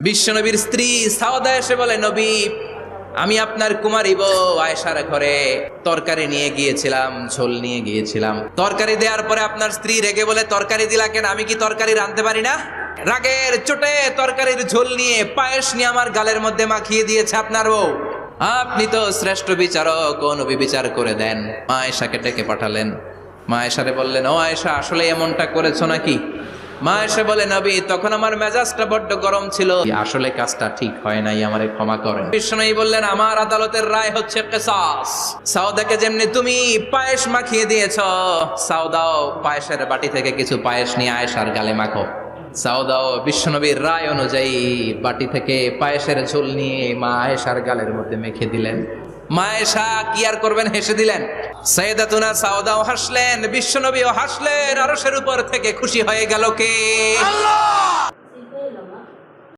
বিশ্বনবীর স্ত্রী সাওদা এসে বলে, নবী, আমি আপনার কুমারী বউ আয়েশার ঘরে তরকারি নিয়ে গিয়েছিলাম, ঝোল নিয়ে গিয়েছিলাম। তরকারি দেওয়ার পরে আপনার স্ত্রী রেগে বলে, তরকারি দিলা কেন? আমি কি তরকারি রাঁধতে পারি না? রাগের চোটে তরকারির ঝোল নিয়ে, পায়েস নিয়ে আমার গালের মধ্যে মাখিয়ে দিয়েছে আপনার বউ। আপনি তো শ্রেষ্ঠ বিচারক, ও নবী বিচার করে দেন। মা আয়েশাকে ডেকে পাঠালেন। মা আয়েশারে বললেন, ও আয়েশা, আসলে এমনটা করেছো নাকি? মা এসে বলে, নবী, তখন আমার মেজাজটা বড্ড গরম ছিল, আসলে কাজটা ঠিক হয় নাই, আমারে ক্ষমা করেন। বিশ্বনবী বললেন, আমার আদালতের রায় হচ্ছে কিসাস। সাউদাকে যেমনি তুমি পায়েস মাখিয়ে দিয়েছ, সাউদাও পায়েসের বাটি থেকে কিছু পায়েস নিয়ে আয়েশার গালে মাখো। সাউদাও বিশ্বনবীর রায় অনুযায়ী বাটি থেকে পায়েসের ঝোল নিয়ে মা আয়েশার গালের মধ্যে মেখে দিলেন। মা আয়েশা কি আর করবেন, হেসে দিলেন। সাইয়েদাতুনা সাউদাও হাসলেন, বিশ্বনবীও হাসলেন। আরশের উপর থেকে খুশি হয়ে গেল কে? আল্লাহ।